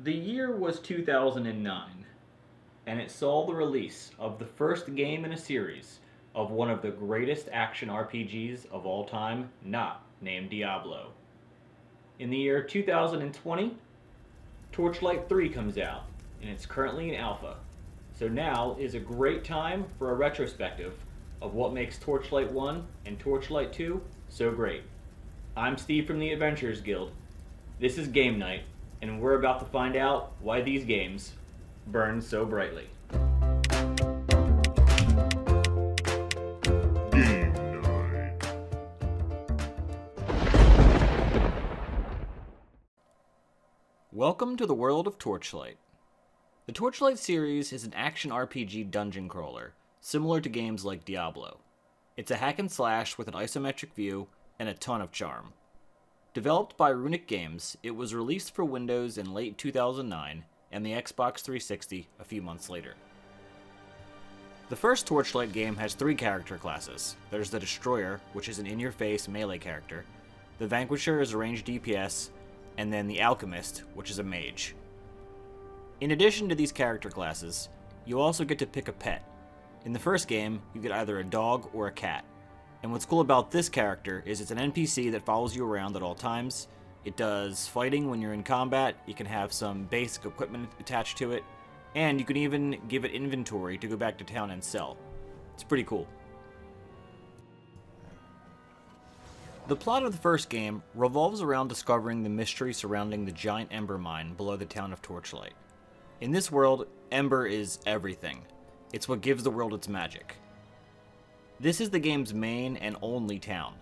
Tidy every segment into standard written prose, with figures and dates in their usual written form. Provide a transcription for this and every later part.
The year was 2009, and it saw the release of the first game in a series of one of the greatest action RPGs of all time, not named Diablo. In the year 2020, Torchlight 3 comes out, and it's currently in alpha. So now is a great time for a retrospective of what makes Torchlight 1 and Torchlight 2 so great. I'm Steve from the Adventurers Guild. This is Game Night, and we're about to find out why these games burn so brightly. Game Night. Welcome to the world of Torchlight. The Torchlight series is an action RPG dungeon crawler, similar to games like Diablo. It's a hack and slash with an isometric view and a ton of charm. Developed by Runic Games, it was released for Windows in late 2009 and the Xbox 360 a few months later. The first Torchlight game has three character classes. There's the Destroyer, which is an in-your-face melee character, the Vanquisher is a ranged DPS, and then the Alchemist, which is a mage. In addition to these character classes, you also get to pick a pet. In the first game, you get either a dog or a cat. And what's cool about this character is it's an NPC that follows you around at all times. It does fighting when you're in combat, you can have some basic equipment attached to it, and you can even give it inventory to go back to town and sell. It's pretty cool. The plot of the first game revolves around discovering the mystery surrounding the giant ember mine below the town of Torchlight. In this world, ember is everything. It's what gives the world its magic. This is the game's main and only town,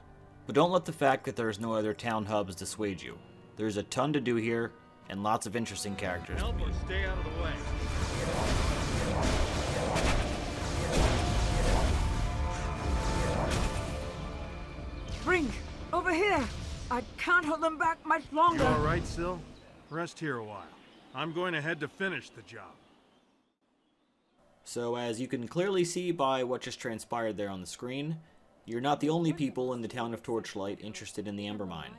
but don't let the fact that there's no other town hubs dissuade you. There's a ton to do here, and lots of interesting characters to meet. Stay out of the way. Brink, over here! I can't hold them back much longer. You all right, Sil? Rest here a while. I'm going ahead to finish the job. So as you can clearly see by what just transpired there on the screen, you're not the only people in the town of Torchlight interested in the Ember Mine.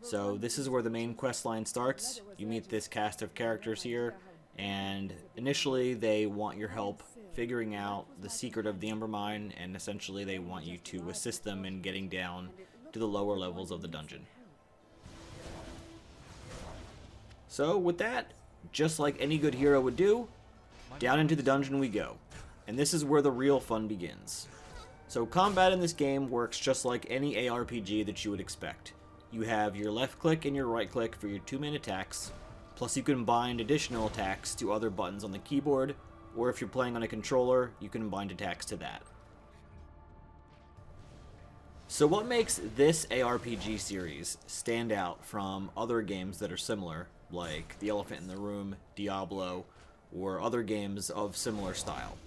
So this is where the main quest line starts. You meet this cast of characters here, and initially they want your help figuring out the secret of the Ember Mine, and essentially they want you to assist them in getting down to the lower levels of the dungeon. So with that, just like any good hero would do, down into the dungeon we go, and this is where the real fun begins. So combat in this game works just like any ARPG that you would expect. You have your left click and your right click for your two-man attacks, plus you can bind additional attacks to other buttons on the keyboard, or if you're playing on a controller, you can bind attacks to that. So what makes this ARPG series stand out from other games that are similar, like The Elephant in the Room, Diablo, or other games of similar style?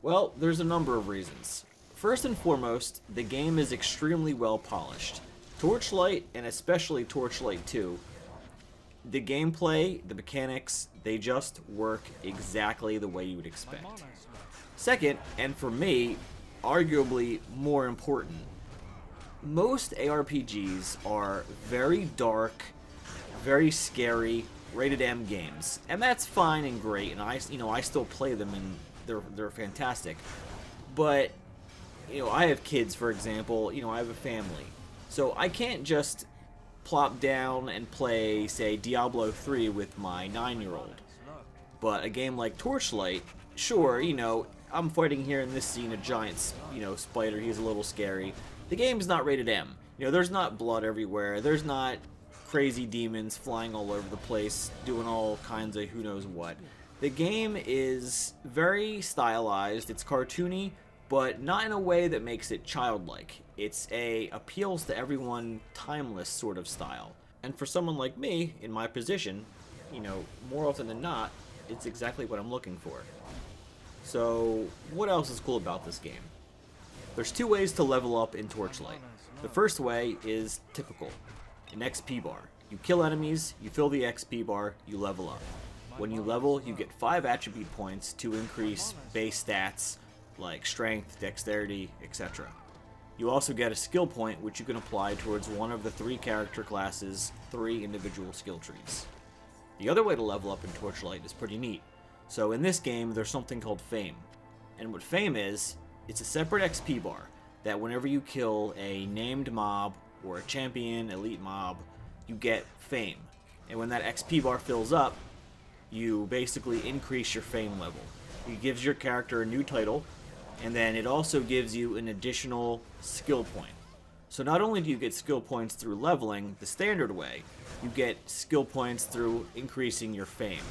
Well, there's a number of reasons. First and foremost, the game is extremely well polished. Torchlight, and especially Torchlight 2, the gameplay, the mechanics, they just work exactly the way you would expect. Second, and for me, arguably more important, most ARPGs are very dark, very scary, rated M games, and that's fine and great, and I still play them, and they're fantastic. But I have kids, for example. I have a family, so I can't just plop down and play, say, Diablo 3 with my 9-year-old. But a game like Torchlight, sure, I'm fighting here in this scene a giant, spider. He's a little scary. The game's not rated M. There's not blood everywhere. There's not crazy demons flying all over the place, doing all kinds of who knows what. The game is very stylized, it's cartoony, but not in a way that makes it childlike. It's appeals to everyone, timeless sort of style. And for someone like me, in my position, more often than not, it's exactly what I'm looking for. So, what else is cool about this game? There's two ways to level up in Torchlight. The first way is typical. An XP bar. You kill enemies, you fill the XP bar, you level up. When you level, you get 5 attribute points to increase base stats like strength, dexterity, etc. You also get a skill point which you can apply towards one of the 3 character classes' 3 individual skill trees. The other way to level up in Torchlight is pretty neat. So in this game, there's something called Fame. And what Fame is, it's a separate XP bar that whenever you kill a named mob or a champion, elite mob, you get Fame. And when that XP bar fills up, you basically increase your Fame level. It gives your character a new title, and then it also gives you an additional skill point. So not only do you get skill points through leveling the standard way, you get skill points through increasing your Fame.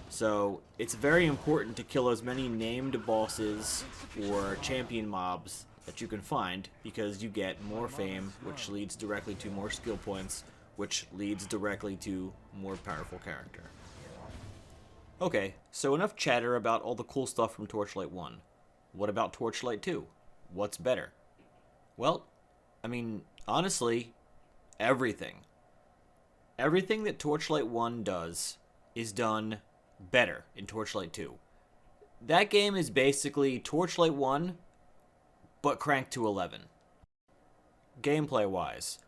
So it's very important to kill as many named bosses or champion mobs that you can find, because you get more Fame, which leads directly to more skill points, which leads directly to more powerful character. Okay, so enough chatter about all the cool stuff from Torchlight 1. What about Torchlight 2? What's better? Well, I mean, honestly, everything. Everything that Torchlight 1 does is done better in Torchlight 2. That game is basically Torchlight 1, but cranked to 11. Gameplay-wise,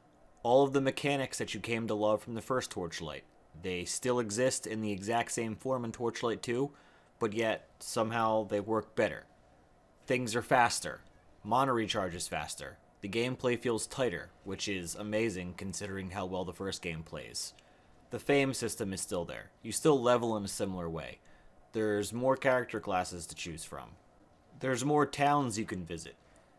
all of the mechanics that you came to love from the first Torchlight, they still exist in the exact same form in Torchlight 2, but yet somehow they work better. Things are faster. Mana recharge is faster. The gameplay feels tighter, which is amazing considering how well the first game plays. The Fame system is still there. You still level in a similar way. There's more character classes to choose from. There's more towns you can visit.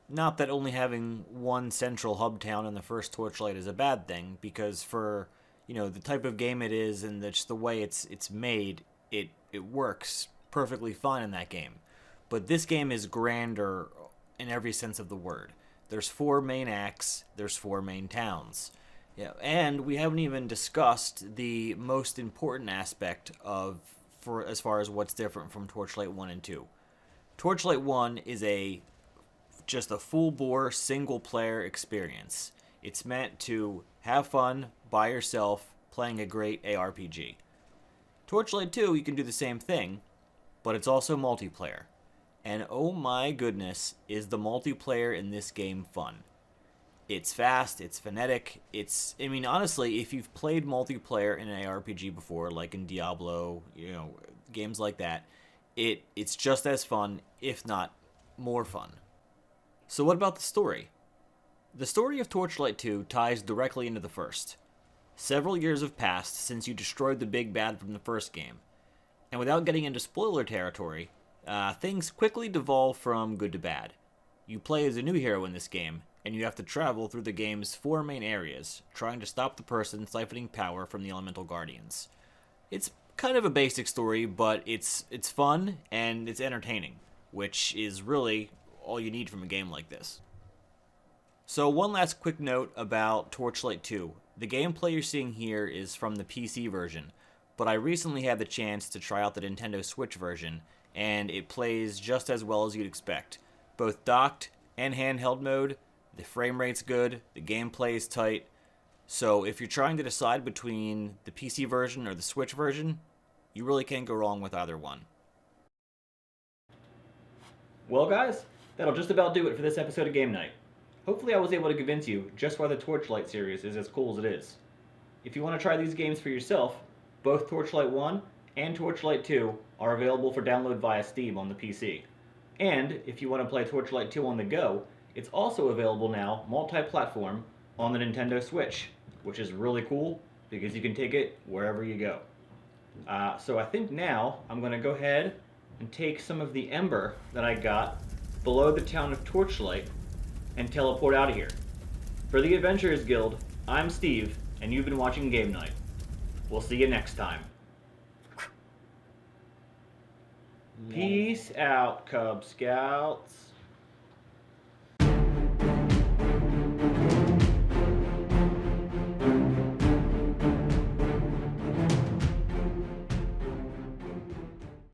Not that only having one central hub town in the first Torchlight is a bad thing, because for, the type of game it is and just the way it's made, it works perfectly fine in that game. But this game is grander in every sense of the word. There's 4 main acts, there's 4 main towns. Yeah, and we haven't even discussed the most important aspect as far as what's different from Torchlight 1 and 2. Torchlight 1 is just a full-bore single-player experience. It's meant to have fun by yourself playing a great ARPG. Torchlight 2, you can do the same thing, but it's also multiplayer. And oh my goodness, is the multiplayer in this game fun. It's fast, it's frenetic, honestly, if you've played multiplayer in an ARPG before, like in Diablo, games like that, it's just as fun, if not more fun. So what about the story? The story of Torchlight 2 ties directly into the first. Several years have passed since you destroyed the big bad from the first game, and without getting into spoiler territory, things quickly devolve from good to bad. You play as a new hero in this game, and you have to travel through the game's 4 main areas, trying to stop the person siphoning power from the Elemental Guardians. It's kind of a basic story, but it's fun and it's entertaining, which is really all you need from a game like this. So one last quick note about Torchlight 2. The gameplay you're seeing here is from the PC version, but I recently had the chance to try out the Nintendo Switch version, and it plays just as well as you'd expect. Both docked and handheld mode, the frame rate's good, the gameplay is tight, so if you're trying to decide between the PC version or the Switch version, you really can't go wrong with either one. Well guys, that'll just about do it for this episode of Game Night. Hopefully I was able to convince you just why the Torchlight series is as cool as it is. If you want to try these games for yourself, both Torchlight 1 and Torchlight 2 are available for download via Steam on the PC. And if you want to play Torchlight 2 on the go, it's also available now multi-platform on the Nintendo Switch, which is really cool because you can take it wherever you go. So I think now I'm going to go ahead and take some of the Ember that I got below the town of Torchlight and teleport out of here. For the Adventurers Guild, I'm Steve, and you've been watching Game Night. We'll see you next time. Peace out, Cub Scouts.